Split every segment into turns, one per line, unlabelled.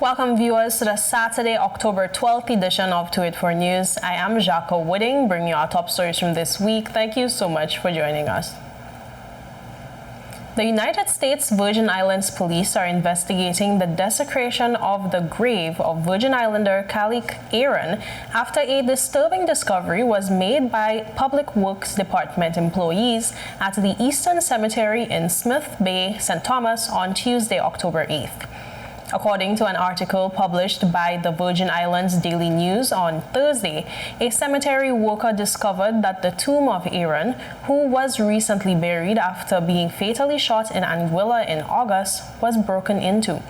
Welcome viewers to the Saturday, October 12th edition of 284 News. I am Jaco Wooding, bringing you our top stories from this week. Thank you so much for joining us. The United States Virgin Islands police are investigating the desecration of the grave of Virgin Islander Khalik Aaron after a disturbing discovery was made by Public Works Department employees at the Eastern Cemetery in Smith Bay, St. Thomas on Tuesday, October 8th. According to an article published by the Virgin Islands Daily News on Thursday, a cemetery worker discovered that the tomb of Aaron, who was recently buried after being fatally shot in Anguilla in August, was broken into.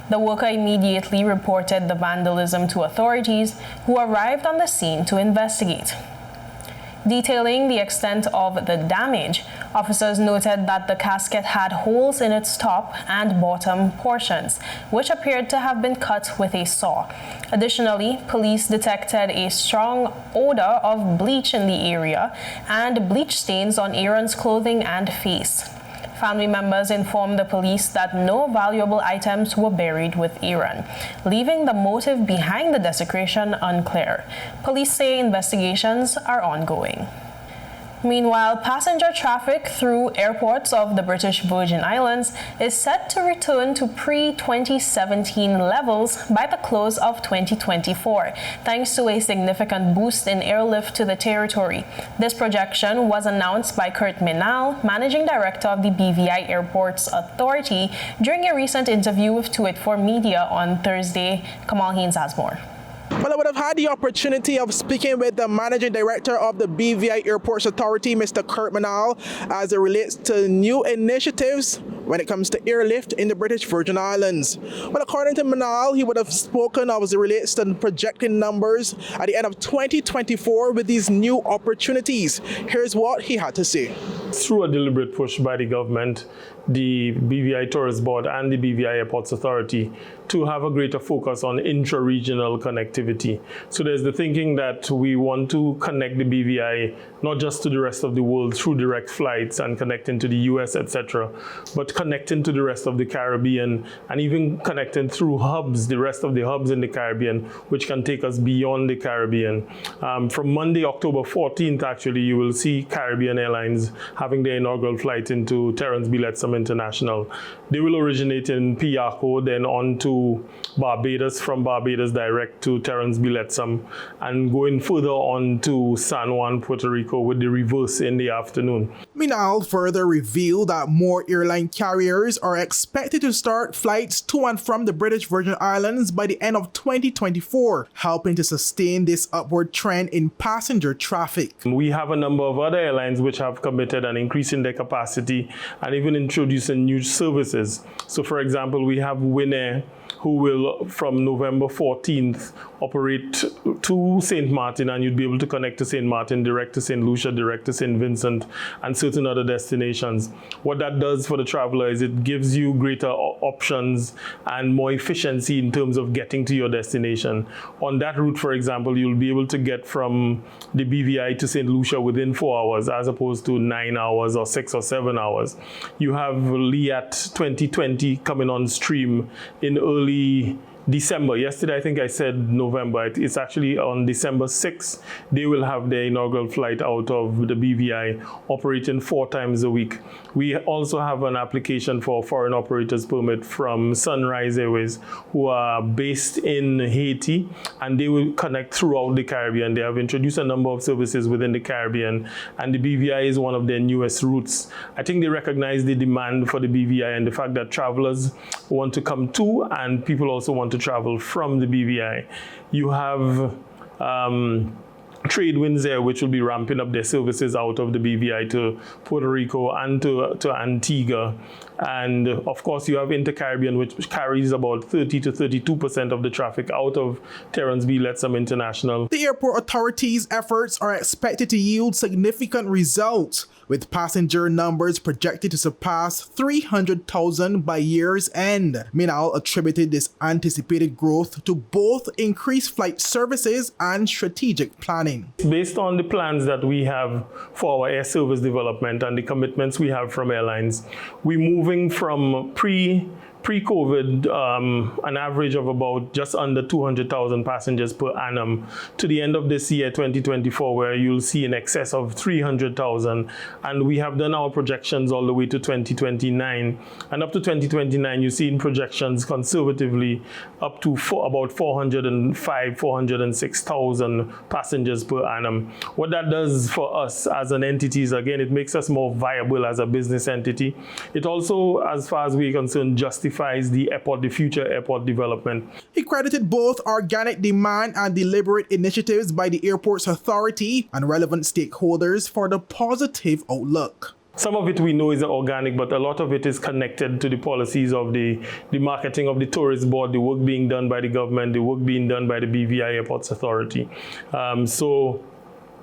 The worker immediately reported the vandalism to authorities, who arrived on the scene to investigate. Detailing the extent of the damage, officers noted that the casket had holes in its top and bottom portions, which appeared to have been cut with a saw. Additionally, police detected a strong odor of bleach in the area and bleach stains on Aaron's clothing and face. Family members informed the police that no valuable items were buried with Aaron, leaving the motive behind the desecration unclear. Police say investigations are ongoing. Meanwhile, passenger traffic through airports of the British Virgin Islands is set to return to pre-2017 levels by the close of 2024, thanks to a significant boost in airlift to the territory. This projection was announced by Kurt Minal, Managing Director of the BVI Airports Authority, during a recent interview with 284 Media on Thursday. Kamal Haynes has more.
Well, I would have had the opportunity of speaking with the Managing Director of the BVI Airports Authority, Mr. Kurt Minal, as it relates to new initiatives when it comes to airlift in the British Virgin Islands. Well, according to Minal, he would have spoken of as it relates to projected numbers at the end of 2024 with these new opportunities. Here's what he had to say.
Through a deliberate push by the government, the BVI Tourist Board and the BVI Airports Authority to have a greater focus on intra-regional connectivity. So there's the thinking that we want to connect the BVI not just to the rest of the world through direct flights and connecting to the US, etc., but connecting to the rest of the Caribbean and even connecting through hubs, the rest of the hubs in the Caribbean, which can take us beyond the Caribbean. From Monday, October 14th, actually, you will see Caribbean Airlines having their inaugural flight into Terence Biletsam International. They will originate in Piarco, then on to Barbados, from Barbados direct to Terence Biletsam, and going further on to San Juan, Puerto Rico, with the reverse in the afternoon.
Minal further revealed that more airline carriers are expected to start flights to and from the British Virgin Islands by the end of 2024, helping to sustain this upward trend in passenger traffic.
We have a number of other airlines which have committed an increase in their capacity and even introducing new services. So for example, we have Winnair, who will, from November 14th, operate to St. Martin, and you'd be able to connect to St. Martin, direct to St. Lucia, direct to St. Vincent, and certain other destinations. What that does for the traveler is it gives you greater options and more efficiency in terms of getting to your destination. On that route, for example, you'll be able to get from the BVI to St. Lucia within 4 hours, as opposed to 9 hours or 6 or 7 hours. You have LIAT 2020 coming on stream in early December. Yesterday, I think I said November. It's actually on December 6th. They will have their inaugural flight out of the BVI, operating 4 times a week. We also have an application for a foreign operators permit from Sunrise Airways, who are based in Haiti, and they will connect throughout the Caribbean. They have introduced a number of services within the Caribbean, and the BVI is one of their newest routes. I think they recognize the demand for the BVI and the fact that travelers want to come to, and people also want to travel from the BVI. You have Tradewinds Air, which will be ramping up their services out of the BVI to Puerto Rico and to Antigua. And of course, you have Inter-Caribbean, which carries about 30 to 32% of the traffic out of Terence Biletsam International.
The airport authorities' efforts are expected to yield significant results, with passenger numbers projected to surpass 300,000 by year's end. Minal attributed this anticipated growth to both increased flight services and strategic planning.
Based on the plans that we have for our air service development and the commitments we have from airlines, we're moving from pre-COVID, an average of about just under 200,000 passengers per annum, to the end of this year, 2024, where you'll see in excess of 300,000. And we have done our projections all the way to 2029. And up to 2029, you see in projections conservatively up to about 405, 406,000 passengers per annum. What that does for us as an entity is, again, it makes us more viable as a business entity. It also, as far as we're concerned, justifies the future airport development.
He credited both organic demand and deliberate initiatives by the Airports Authority and relevant stakeholders for the positive outlook.
Some of it we know is organic, but a lot of it is connected to the policies of the marketing of the tourist board, the work being done by the government, the work being done by the BVI Airports Authority. So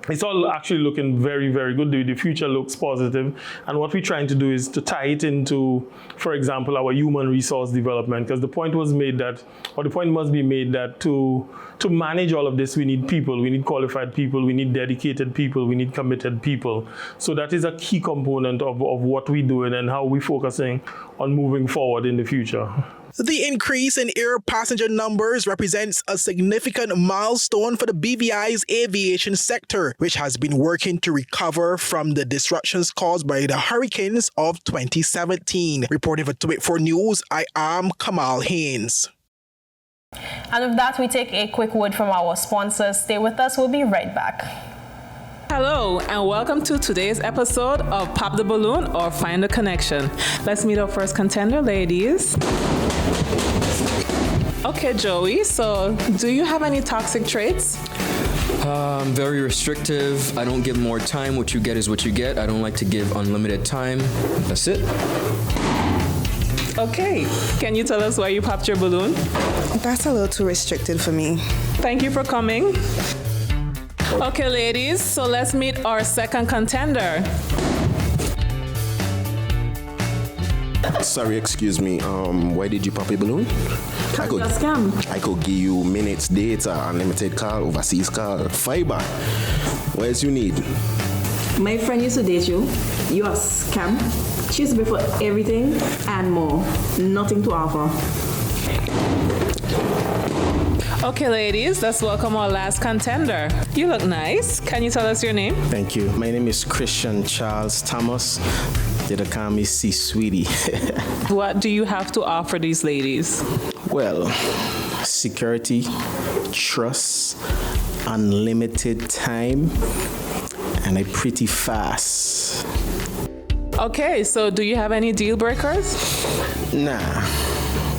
it's all actually looking very, very good. The future looks positive. And what we're trying to do is to tie it into, for example, our human resource development, because the point was made that, or the point must be made that to manage all of this, we need people, we need qualified people, we need dedicated people, we need committed people. So that is a key component of what we're doing and how we're focusing on moving forward in the future.
The increase in air passenger numbers represents a significant milestone for the BVI's aviation sector, which has been working to recover from the disruptions caused by the hurricanes of 2017. Reporting for 284 News, I am Kamal Haynes.
And with that, we take a quick word from our sponsors. Stay with us. We'll be right back.
Hello and welcome to today's episode of Pop the Balloon or Find the Connection. Let's meet our first contender, ladies. Okay, Joey, so do you have any toxic traits?
I'm very restrictive. I don't give more time. What you get is what you get. I don't like to give unlimited time. That's it.
Okay, can you tell us why you popped your balloon?
That's a little too restricted for me.
Thank you for coming. Okay, ladies, so let's meet our second contender.
Sorry, excuse me. Why did you pop a balloon? I could give you minutes, data, unlimited call, overseas call, fiber. What else you need?
My friend used to date you. You are scam. She used to pay for everything and more. Nothing to offer.
Okay, ladies, let's welcome our last contender. You look nice. Can you tell us your name?
Thank you. My name is Christian Charles Thomas. They call me C Sweetie.
What do you have to offer these ladies?
Well, security, trust, unlimited time, and a pretty fast.
Okay, so do you have any deal breakers?
Nah,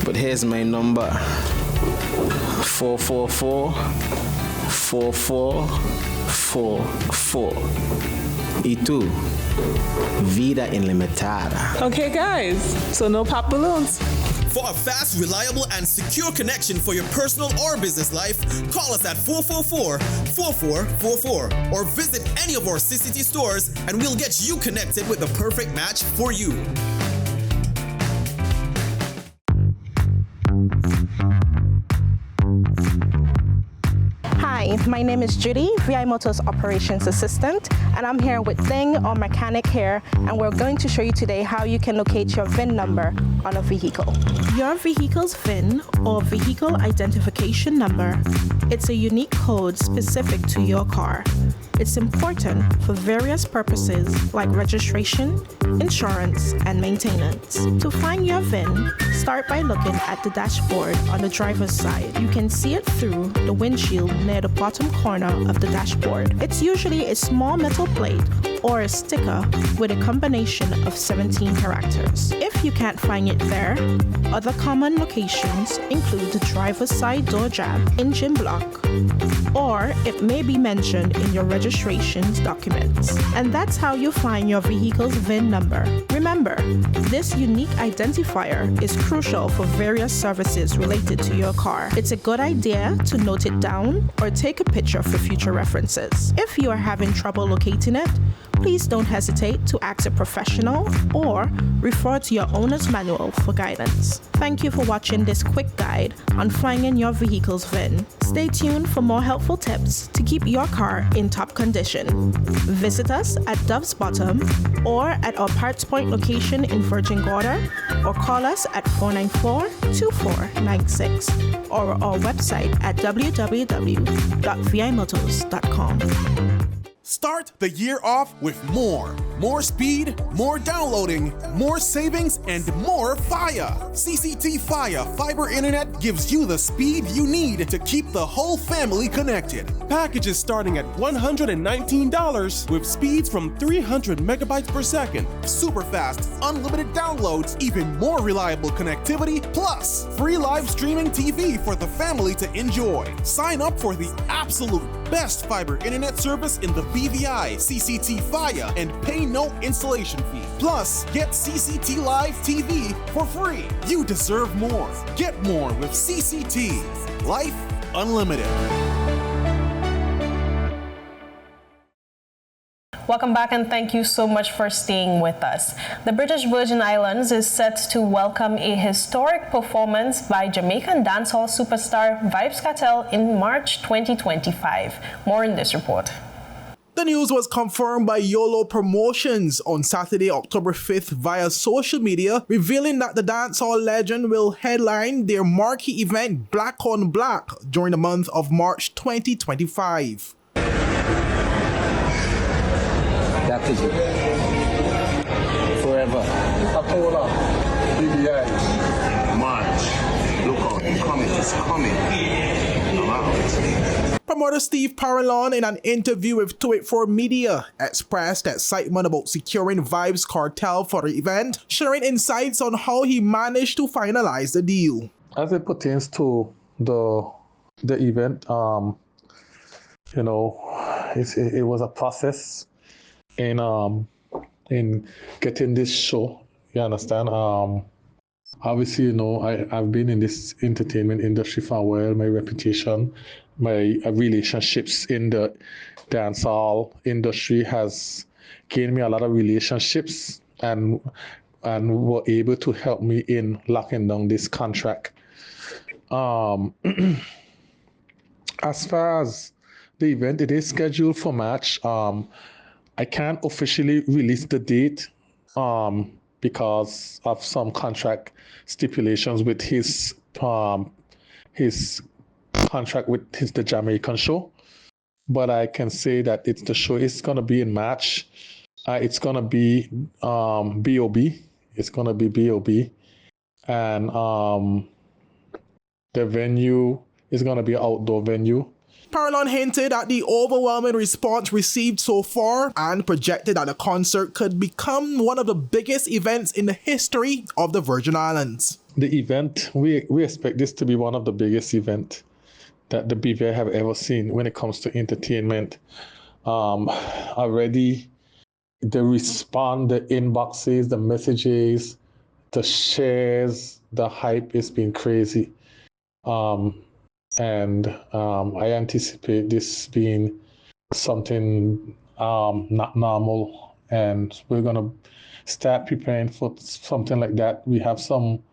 but here's my number. 444-4444. Y tú, vida ilimitada.
Okay, guys, so no pop balloons.
For a fast, reliable, and secure connection for your personal or business life, call us at 444-4444 or visit any of our CCT stores and we'll get you connected with the perfect match for you.
Hi, my name is Judy, VI Motors Operations Assistant, and I'm here with Thing, our mechanic here, and we're going to show you today how you can locate your VIN number on a vehicle.
Your vehicle's VIN, or vehicle identification number, it's a unique code specific to your car. It's important for various purposes like registration, insurance, and maintenance. To find your VIN, start by looking at the dashboard on the driver's side. You can see it through the windshield near the bottom corner of the dashboard. It's usually a small metal plate or a sticker with a combination of 17 characters. If you can't find it there, other common locations include the driver's side door jab, engine block, or it may be mentioned in your registration's documents. And that's how you find your vehicle's VIN number. Remember, this unique identifier is crucial for various services related to your car. It's a good idea to note it down or take a picture for future references. If you are having trouble locating it, please don't hesitate to ask a professional or refer to your owner's manual for guidance. Thank you for watching this quick guide on finding your vehicle's VIN. Stay tuned for more helpful tips to keep your car in top condition. Visit us at Dove's Bottom or at our Parts Point location in Virgin Gorda, or call us at 494-2496 or our website at www.vimotors.com.
Start the year off with more. More speed, more downloading, more savings, and more Fire. CCT Fire Fiber Internet gives you the speed you need to keep the whole family connected. Packages starting at $119 with speeds from 300 megabytes per second, super fast, unlimited downloads, even more reliable connectivity, plus free live streaming TV for the family to enjoy. Sign up for the absolute best fiber internet service in the BVI, CCT Fire, and pay no installation fee. Plus, get CCT Live TV for free. You deserve more. Get more with CCT. Life Unlimited.
Welcome back and thank you so much for staying with us. The British Virgin Islands is set to welcome a historic performance by Jamaican dancehall superstar VYBZ KARTEL in March 2025. More in this report.
The news was confirmed by YOLO Promotions on Saturday, October 5th via social media, revealing that the dancehall legend will headline their marquee event Black on Black during the month of March 2025.
That is it. Forever. Atola, BBI's, March. Look out, it's coming. I'm out.
Promoter Steve Parallon, in an interview with 284 Media, expressed excitement about securing VYBZ KARTEL for the event, sharing insights on how he managed to finalize the deal.
As it pertains to the event, it was a process in getting this show. You understand? Obviously, I've been in this entertainment industry for a while. My reputation, my relationships in the dancehall industry has gained me a lot of relationships and were able to help me in locking down this contract. As far as the event, it is scheduled for March. I can't officially release the date because of some contract stipulations with his contract with the Jamaican show. But I can say that the show is going to be in March. It's going to be B.O.B. It's going to be B.O.B. And the venue is going to be an outdoor venue.
Parallon hinted at the overwhelming response received so far and projected that the concert could become one of the biggest events in the history of the Virgin Islands.
The event, we expect this to be one of the biggest events that the BVI have ever seen when it comes to entertainment. Already, the response, the inboxes, the messages, the shares, the hype has been crazy. And I anticipate this being something not normal, and we're going to start preparing for something like that. We have some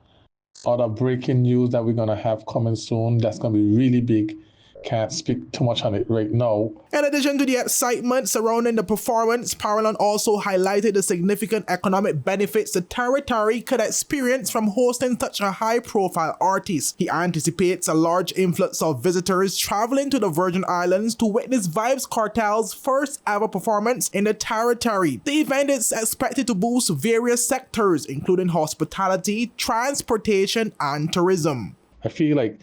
other breaking news that we're going to have coming soon that's going to be really big. Can't speak too much on it right now.
In addition to the excitement surrounding the performance, Parallon also highlighted the significant economic benefits the territory could experience from hosting such a high-profile artist. He anticipates a large influx of visitors traveling to the Virgin Islands to witness VYBZ KARTEL's first ever performance in the territory. The event is expected to boost various sectors, including hospitality, transportation, and tourism.
I feel like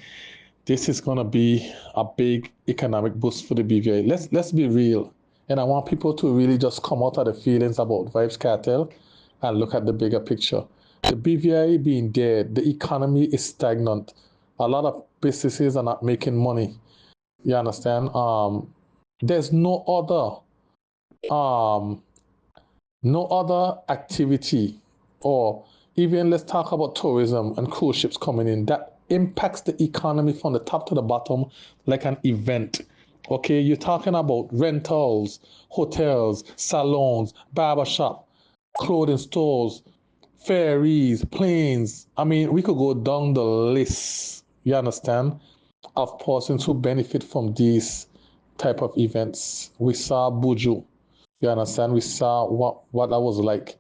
this is going to be a big economic boost for the BVI. Let's be real. And I want people to really just come out of the feelings about VYBZ KARTEL and look at the bigger picture. The BVI being dead, the economy is stagnant. A lot of businesses are not making money. You understand? There's no other activity, or even let's talk about tourism and cruise ships coming in, that impacts the economy from the top to the bottom like an event. Okay, you're talking about rentals, hotels, salons, barbershop, clothing stores, ferries, planes. I mean, we could go down the list. You understand? of persons who benefit from these type of events. We saw Buju. You understand? We saw what that was like.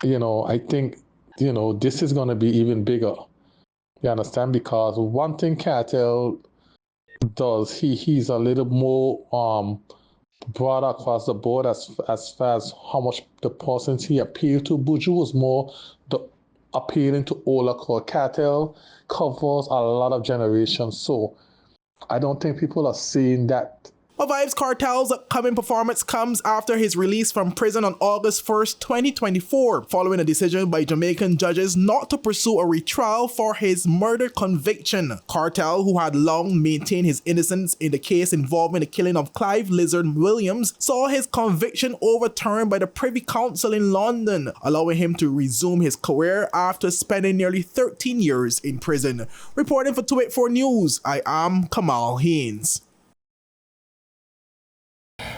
I think, this is going to be even bigger. You understand? Because one thing KARTEL does, he's a little more broad across the board as far as how much the persons he appealed to. Buju was more appealing to all across. KARTEL covers a lot of generations, so I don't think people are seeing that.
Well, Vybz Kartel's upcoming performance comes after his release from prison on August 1st, 2024, following a decision by Jamaican judges not to pursue a retrial for his murder conviction. Kartel, who had long maintained his innocence in the case involving the killing of Clive Lizard Williams, saw his conviction overturned by the Privy Council in London, allowing him to resume his career after spending nearly 13 years in prison. Reporting for 284 News, I am Kamal Haynes.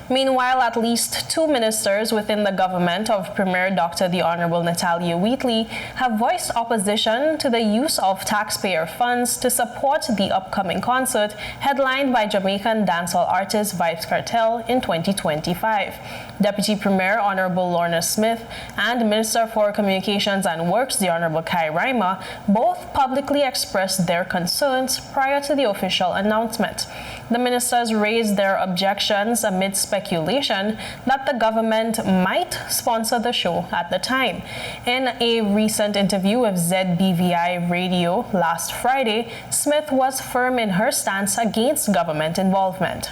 Meanwhile, at least 2 ministers within the government of Premier Dr. the Honorable Natalia Wheatley have voiced opposition to the use of taxpayer funds to support the upcoming concert headlined by Jamaican dancehall artist Vybz Kartel in 2025. Deputy Premier Honorable Lorna Smith and Minister for Communications and Works the Honorable Kai Rima both publicly expressed their concerns prior to the official announcement. The ministers raised their objections amid speculation that the government might sponsor the show at the time. In a recent interview with ZBVI Radio last Friday, Smith was firm in her stance against government involvement.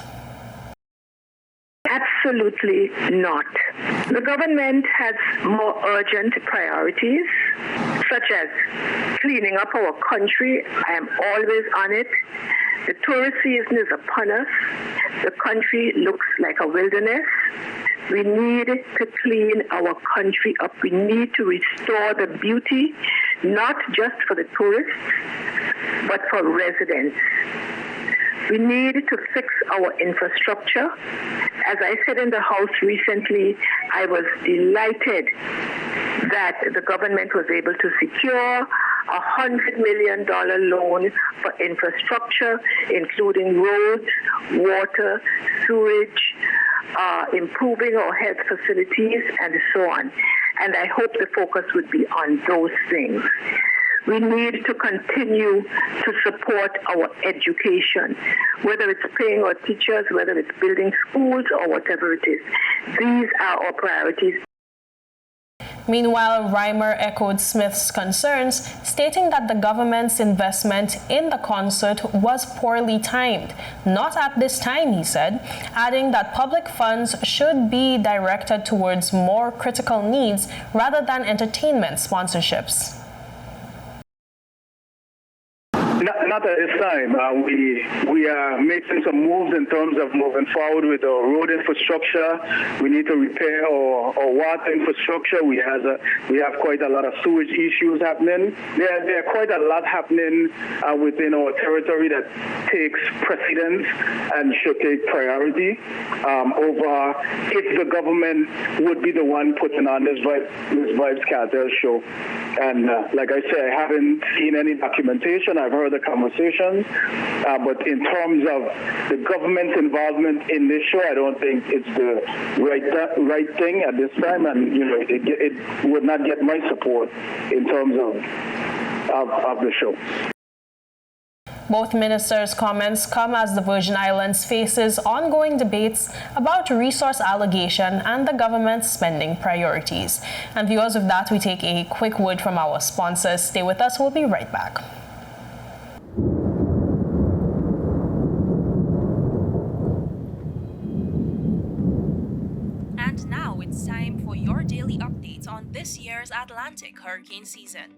Absolutely not. The government has more urgent priorities, such as cleaning up our country. I am always on it. The tourist season is upon us. The country looks like a wilderness. We need to clean our country up. We need to restore the beauty, not just for the tourists, but for residents. We need to fix our infrastructure. As I said in the House recently, I was delighted that the government was able to secure a $100 million loan for infrastructure, including roads, water, sewage, improving our health facilities, and so on. And I hope the focus would be on those things. We need to continue to support our education, whether it's paying our teachers, whether it's building schools, or whatever it is. These are our priorities.
Meanwhile, Reimer echoed Smith's concerns, stating that the government's investment in the concert was poorly timed. Not at this time, he said, adding that public funds should be directed towards more critical needs rather than entertainment sponsorships.
Not at this time. We are making some moves in terms of moving forward with our road infrastructure. We need to repair our water infrastructure. We have quite a lot of sewage issues happening. There are quite a lot happening within our territory that takes precedence and should take priority over if the government would be the one putting on this Vybz Kartel show. And like I said, I haven't seen any documentation. I've heard the conversations, but in terms of the government's involvement in this show, I don't think it's the right thing at this time, and it would not get my support in terms of the show.
Both ministers' comments come as the Virgin Islands faces ongoing debates about resource allocation and the government's spending priorities. And viewers, with that, we take a quick word from our sponsors. Stay with us. We'll be right back.
And now it's time for your daily updates on this year's Atlantic hurricane season.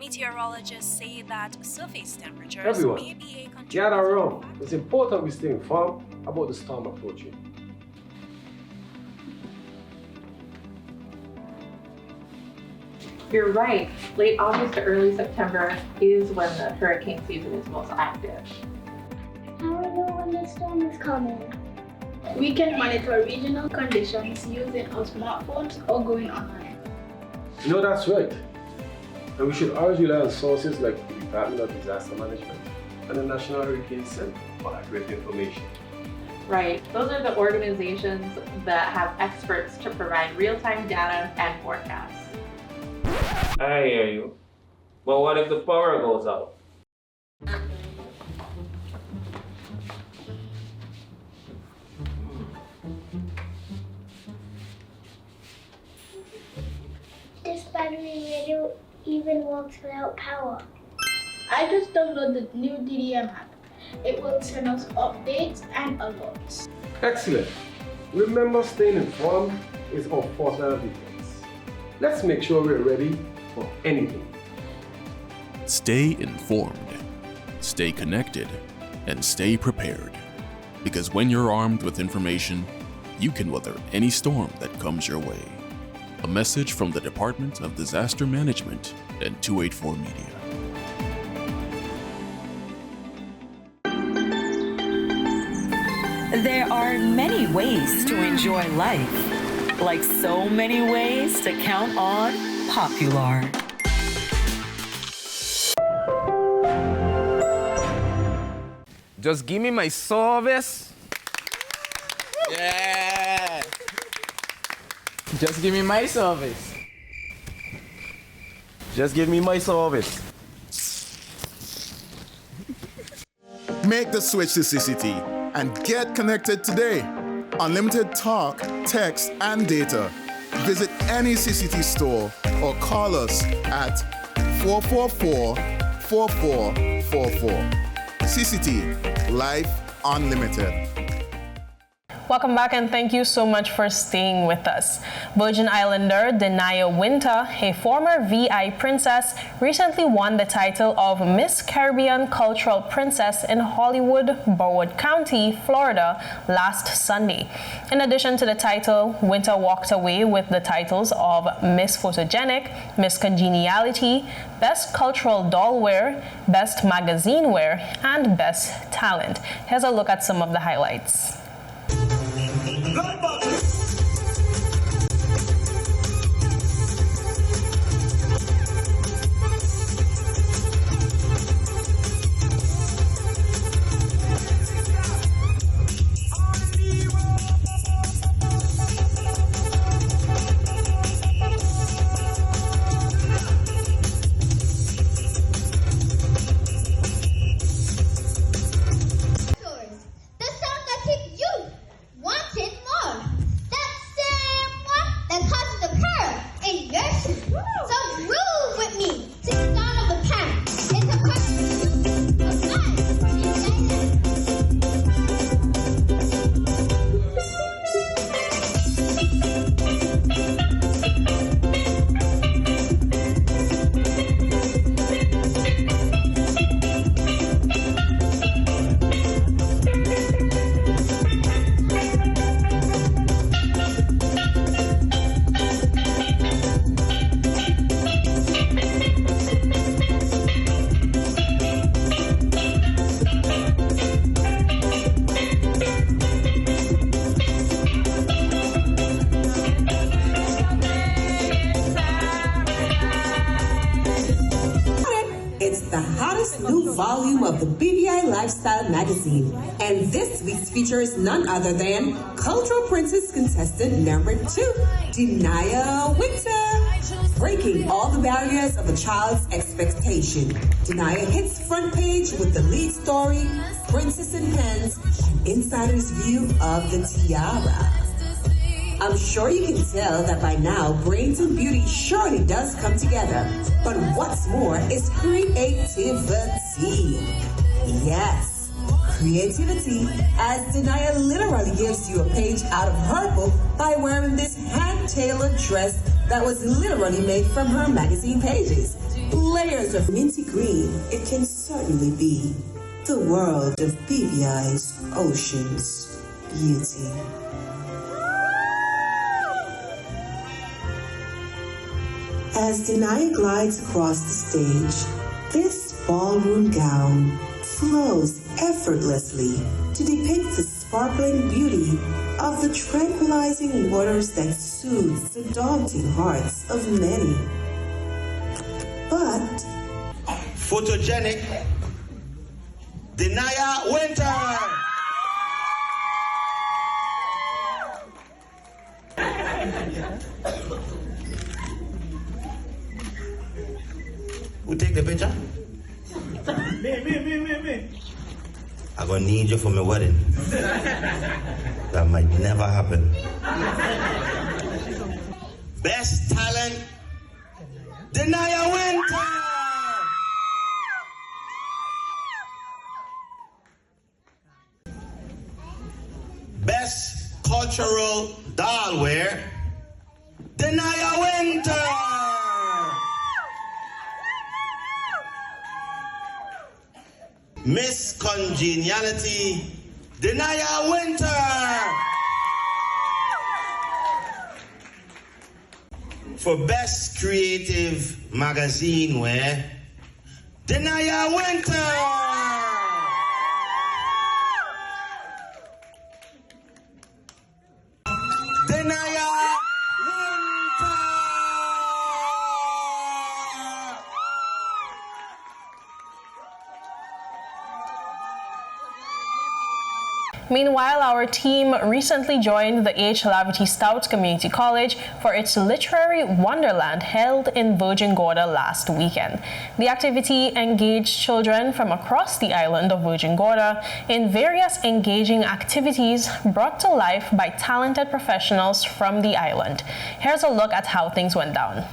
Meteorologists say that surface temperatures may be a contributor.
Gather around. It's important we stay informed about the storm approaching.
You're right. Late August to early September is when the hurricane season is most active.
How do we know when the storm is coming? We can monitor regional conditions using our smartphones or going online.
No, that's right. And we should always rely on sources like the Department of Disaster Management and the National Hurricane Center for accurate information.
Right. Those are the organizations that have experts to provide real-time data and forecasts.
I hear you. But what if the power goes out?
This battery radio even works without power. I just downloaded the new DDM app. It will send us updates and alerts.
Excellent. Remember, staying informed is our first line of defense. Let's make sure we're ready for anything.
Stay informed, stay connected, and stay prepared. Because when you're armed with information, you can weather any storm that comes your way. A message from the Department of Disaster Management and 284 Media.
There are many ways to enjoy life, like so many ways to count on Popular.
Just give me my service.
Yeah. Just give me my service.
Just give me my service.
Make the switch to CCT and get connected today. Unlimited talk, text, and data. Visit any CCT store or call us at 444-4444. CCT, Life Unlimited.
Welcome back and thank you so much for staying with us. Virgin Islander Denaya Winter, a former VI princess, recently won the title of Miss Caribbean Cultural Princess in Hollywood, Broward County, Florida, last Sunday. In addition to the title, Winter walked away with the titles of Miss Photogenic, Miss Congeniality, Best Cultural Doll Wear, Best Magazine Wear, and Best Talent. Here's a look at some of the highlights.
Volume of the BVI Lifestyle magazine, and this week's feature is none other than Cultural Princess contestant number 2, Denaya Winter. Breaking all the barriers of a child's expectation, Denaya hits front page with the lead story, Princess in Pens, an insider's view of the tiara. I'm sure you can tell that by now, brains and beauty surely does come together. But what's more is creativity. Yes, creativity, as Denaya literally gives you a page out of her book by wearing this hand-tailored dress that was literally made from her magazine pages. Layers of minty green, it can certainly be the world of BVI's Ocean's Beauty. As Denaya glides across the stage, this ballroom gown flows effortlessly to depict the sparkling beauty of the tranquilizing waters that soothes the daunting hearts of many. But
photogenic,
Denaya Winter. Who take the picture? Me. I'm gonna need you for my wedding. That might never happen. Best talent, Denaya Winter. Best cultural doll wear, Denaya Winter. Miss Congeniality, Denaya Winter. For Best Creative Magazine wear, Denaya Winter. Denaya
Meanwhile, our team recently joined the HLSCC'S Stouts Community College for its literary Wonderland held in Virgin Gorda last weekend. The activity engaged children from across the island of Virgin Gorda in various engaging activities brought to life by talented professionals from the island. Here's a look at how things went down.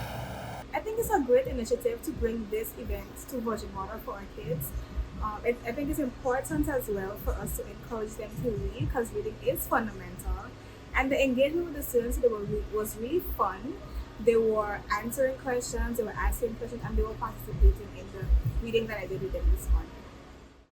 I think it's a great initiative to bring this event to Virgin Gorda for our kids. I think it's important as well for us to encourage them to read, because reading is fundamental. And the engagement with the students was really fun. They were answering questions, they were asking questions, and they were participating in the reading that I did with them this morning.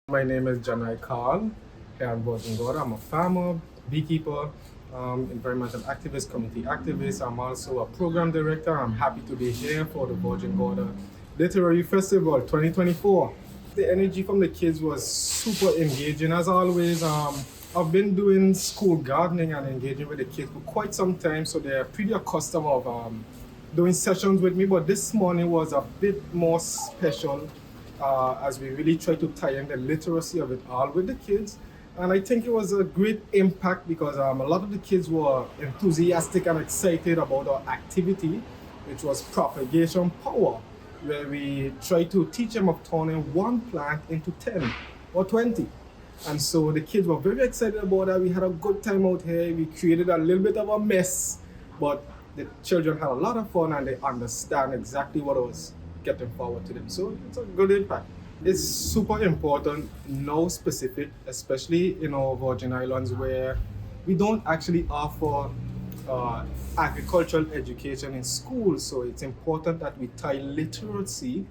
My name is Janai Khan, here in Virgin Gorda. I'm a farmer, beekeeper, environmental activist, community activist. I'm also a program director. I'm happy to be here for the Virgin Gorda Literary Festival 2024. The energy from the kids was super engaging. As always, I've been doing school gardening and engaging with the kids for quite some time, so they're pretty accustomed of doing sessions with me. But this morning was a bit more special as we really tried to tie in the literacy of it all with the kids. And I think it was a great impact because a lot of the kids were enthusiastic and excited about our activity, which was Propagation Power, where we try to teach them of turning one plant into 10 or 20. And so the kids were very excited about that. We had a good time out here. We created a little bit of a mess, but the children had a lot of fun and they understand exactly what I was getting forward to them. So it's a good impact. It's super important, now specific, especially in our Virgin Islands where we don't actually offer agricultural education in schools, so it's important that we tie literacy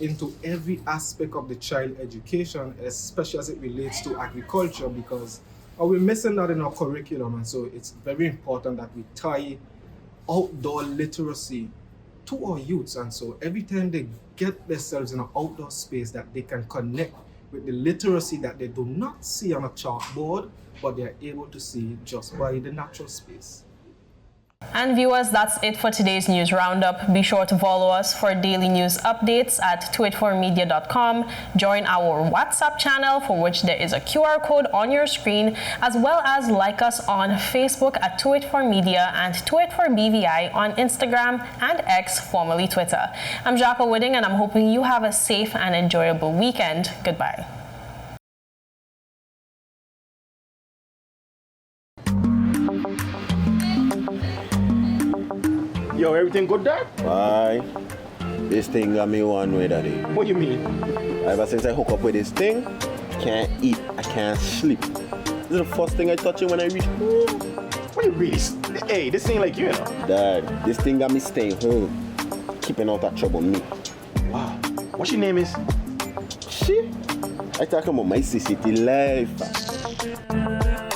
into every aspect of the child education, especially as it relates to agriculture, because we're missing that in our curriculum, and so it's very important that we tie outdoor literacy to our youths, and so every time they get themselves in an outdoor space that they can connect with the literacy that they do not see on a chalkboard, but they are able to see just by the natural space.
And viewers, that's it for today's news roundup. Be sure to follow us for daily news updates at 284media.com. Join our WhatsApp channel, for which there is a QR code on your screen, as well as like us on Facebook at 284media and 284BVI on Instagram and X, formerly Twitter. I'm Jacques Wooding, and I'm hoping you have a safe and enjoyable weekend. Goodbye.
Yo, everything good there?
Aye. This thing got me one way, daddy.
What you mean?
Ever since I hook up with this thing, I can't eat, I can't sleep. This is the first thing I touch it when I reach home.
What you really? Hey, this ain't like you, you know?
Dad, this thing got me staying home, keeping out of trouble me.
Wow. What's your name is?
Shit. I talking about my CCT life.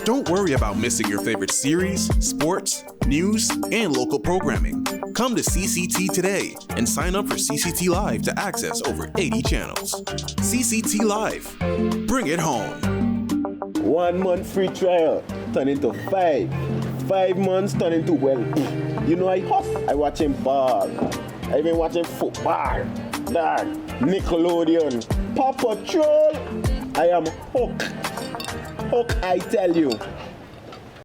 Don't worry about missing your favorite series, sports, news, and local programming. Come to CCT today and sign up for CCT Live to access over 80 channels. CCT Live. Bring it home.
1 month free trial turn into 5. 5 months turn into, well, you know I watching ball. I been watching football. Dad, Nickelodeon, Paw Patrol. I am hooked. Hooked, I tell you.